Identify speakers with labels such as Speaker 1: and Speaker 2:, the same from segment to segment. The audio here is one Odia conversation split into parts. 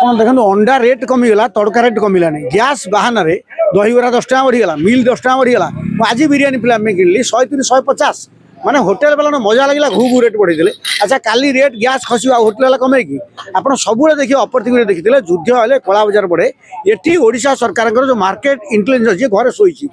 Speaker 1: ଆପଣ ଦେଖନ୍ତୁ ଅଣ୍ଡା ରେଟ୍ କମିଗଲା, ତଡ଼କା ରେଟ୍ କମିଲାନି। ଗ୍ୟାସ୍ ବାହାନାରେ ଦହିବରା 10 ଟଙ୍କା ବଢ଼ିଗଲା, ମିଲ୍ 10 ଟଙ୍କା ବଢ଼ିଗଲା। ମୁଁ ଆଜି ବିରିୟାନୀ ଫିଲ୍ମ କିଣିଲି 130 150। ମାନେ ହୋଟେଲ ବାଲା ମଜା ଲାଗିଲା, ଘୁ ଘୁ ରେଟ୍ ବଢ଼େଇ ଦେଲେ। ଆଚ୍ଛା କାଲି ରେଟ୍ ଗ୍ୟାସ୍ ଖସିବ ଆଉ ହୋଟେଲ ବାଲା କମେଇକି? ଆପଣ ସବୁବେଳେ ଦେଖିବେ ଅପରଚୁନିଟି ଦେଖିଥିଲେ, ଯୁଦ୍ଧ ହେଲେ କଳା ବଜାର ପଡ଼େ। ଏଠି ଓଡ଼ିଶା ସରକାରଙ୍କର ଯେଉଁ ମାର୍କେଟ ଇଣ୍ଟେଲିଜେନ୍ସ ଅଛି ଘରେ ଶୋଇଛି।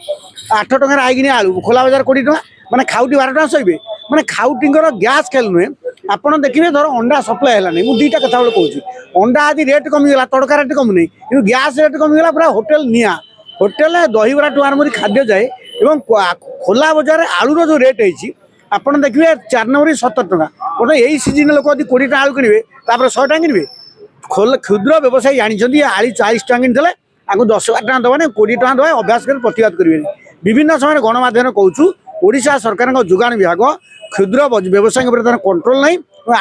Speaker 1: 8 ଟଙ୍କାରେ ଆଇକିନି ଆଳୁ, ଖୋଲା ବଜାର 20 ଟଙ୍କା। ମାନେ ଖାଉଟି 12 ଟଙ୍କା ଶୋଇବେ। ମାନେ ଖାଉଟିଙ୍କର ଗ୍ୟାସ୍ ଖେଳ ନୁହେଁ। ଆପଣ ଦେଖିବେ ଧର ଅଣ୍ଡା ସପ୍ଲାଏ ହେଲାନି, ମୁଁ ଦୁଇଟା କଥା ଗୋଟେ କହୁଛି। ଅଣ୍ଡା ଆଜି ରେଟ୍ କମିଗଲା, ତଡ଼କା ରେଟ୍ କମୁନି, କିନ୍ତୁ ଗ୍ୟାସ୍ ରେଟ୍ କମିଗଲା, ପୁରା ହୋଟେଲ ନିଆଁ। ହୋଟେଲ ଦହିବରାଠୁ ଆରମ୍ଭ କରି ଖାଦ୍ୟ ଯାଏ। ଏବଂ ଖୋଲା ବଜାରରେ ଆଳୁର ଯେଉଁ ରେଟ୍ ହେଇଛି ଆପଣ ଦେଖିବେ 4 ନମ୍ବର 70 ଟଙ୍କା। ବୋଧେ ଏଇ ସିଜିନରେ ଲୋକ ଯଦି 20 ଟଙ୍କା ଆଳୁ କିଣିବେ ତାପରେ 100 ଟଙ୍କା କିଣିବେ। କ୍ଷୁଦ୍ର ବ୍ୟବସାୟୀ ଜାଣିଛନ୍ତି ଆଳି 40 ଟଙ୍କା କିଣିଥିଲେ ଆକୁ 10 ଟଙ୍କା ଦେବାନି, 20 ଟଙ୍କା ଦେବା, ଅଭ୍ୟାସ କରି ପ୍ରତିବାଦ କରିବେନି। ବିଭିନ୍ନ ସମୟରେ ଗଣମାଧ୍ୟମରେ କହୁଛୁ ଓଡ଼ିଶା ସରକାରଙ୍କ ଯୋଗାଣ ବିଭାଗ କ୍ଷୁଦ୍ର ବ୍ୟବସାୟୀଙ୍କ ଉପରେ ତାର କଣ୍ଟ୍ରୋଲ ନାହିଁ।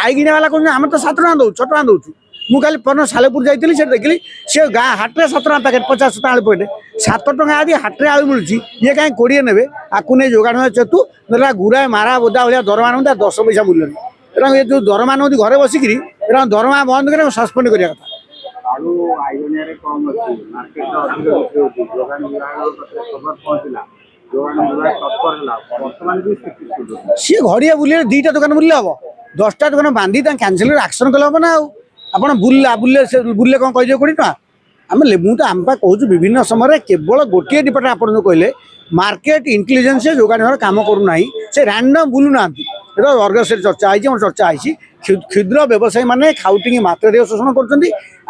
Speaker 1: ଆଇଗିଣିଆ ବାଲା କହୁଛନ୍ତି ଆମେ ତ 7 ଟଙ୍କା ଦେଉଛୁ, 6 ଟଙ୍କା ଦେଉଛୁ। ମୁଁ କାଲି ପରଦିନ ସାଲେପୁର ଯାଇଥିଲି, ସେଠି ଦେଖିଲି ସେ ଗାଁ ହାଟରେ 7 ଟଙ୍କା ପ୍ୟାକେଟ୍, 50 ଟଙ୍କା ଆଳୁ ପ୍ୟାକେଟ୍। 7 ଟଙ୍କା ଆଦି ହାଟରେ ଆଳୁ ମିଳୁଛି, ଇଏ କାହିଁ 20 ନେବେ? ଆକୁ ନେଇ ଯୋଗାଣ ଚେତୁ ନେଲା ଗୁରାଏ ମାରା ବୋଦା ଭଳିଆ ଦରମା ନୁହନ୍ତି, 10 ପଇସା ମୂଲ୍ୟ ନାହିଁ। ଏବଂ ଏ ଯେଉଁ ଦରମା ନୁହନ୍ତି ଘରେ ବସିକିରି ଏବଂ ଦରମା ବନ୍ଦ କରି ସସ୍ପେଣ୍ଡ କରିବା କଥା।
Speaker 2: ଆଳୁ ଆଇଗଣିଆରେ କମ୍ ଅଛି, ମାର୍କେଟରେ ଅଧିକ ବିକ୍ରି ହେଉଛି। ଯୋଗାଣ ବିଭାଗ ପାଖରେ ଖବର ପହଞ୍ଚିଲା, ଯୋଗାଣ ବିଭାଗ ତତ୍ପର ହେଲା, ବର୍ତ୍ତମାନ ବି
Speaker 1: ସିଏ ଘଡ଼ିଆ ବୁଲିଲେ 2ଟା ଦୋକାନ ବୁଲିଲେ ହବ? 10ଟା ଦୋକାନ ବାନ୍ଧି ତାଙ୍କ କ୍ୟାନସେଲ ଆକ୍ସନ କଲେ ହବ ନା? ଆଉ ଆପଣ ବୁଲିଲେ କ'ଣ କହିଦେବେ 20 ଟଙ୍କା? ମୁଁ ତ ଆମ ପା କହୁଛୁ ବିଭିନ୍ନ ସମୟରେ କେବଳ ଗୋଟିଏ ଡିପାର୍ଟମେଣ୍ଟ ଆପଣ ଯେଉଁ କହିଲେ ମାର୍କେଟ ଇଣ୍ଟେଲିଜେନ୍ସ ଯୋଗାଣ ବିଭାଗ କାମ କରୁନାହିଁ, ସେ ରାଣ୍ଡମ୍ ବୁଲୁନାହାନ୍ତି। এটা অর্গসের চর্চা হয়েছে, আমার চর্চা হয়েছি। ক্ষুদ্র ব্যবসায়ী মানে খাউটিঙ্গি মাত্রাধিক শোষণ করছেন।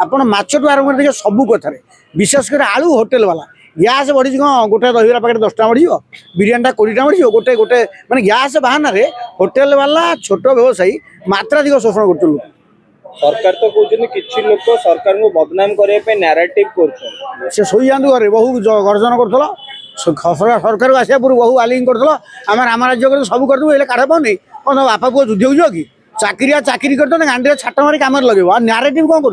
Speaker 1: আপনার মাছটু আরম্ভ করে দেখে সবু কথার, বিশেষ করে আলু হোটেল বালা গ্যাস বড়িছে। କ'ଣ গোটে দহিবরা প্যাকেট 10 টাকা বড়িব, বিরিয়ানিটা 20 টাকা বড়িব? গোটে মানে গ্যাস বাহানারে হোটেল বালা ছোট ব্যবসায়ী মাত্রাধিক শোষণ করছেন।
Speaker 3: सरकार तो कहते किसी लोग सरकार को बदनाम करने नारेटिव कर
Speaker 1: से शोई जातु घरे बहु गर्जन कर सरकार को आसा पूर्व बहु आलिंग कर आम राम राज्य कर सब करदेबू, हेल्ले काढ़ पाऊनी कौन बापा पुओ युद्ध हो कि चाकरिया चाकरी करते गांडी छाट मारी कम लगे। आ नारेटिव कौन कर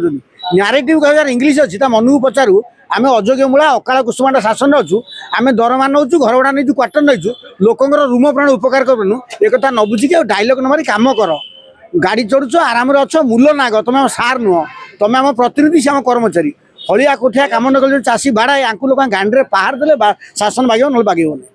Speaker 1: नारेटिव कह इंग्लीश अच्छी मन को पचारू आम अयोग्य मूला अकाल कुसुमाटा शासन अच्छु, आम दरमा नौ घर भड़ा नहीं क्वार्टर नहीं लोकर रूम प्राण उपकार करूँ। एक न बुझिकी डायलग न मारी कम कर गाड़ी चढ़ुच आराम अच्छ मूल नाग तुम सार नुह, तुम आम प्रतिनिधि से आम कर्मचारी हलिया कोठिया कम न कल चाषी बाड़ा या लोक गांडी में पहाड़ देले शासन बागिब ना बागिबनी।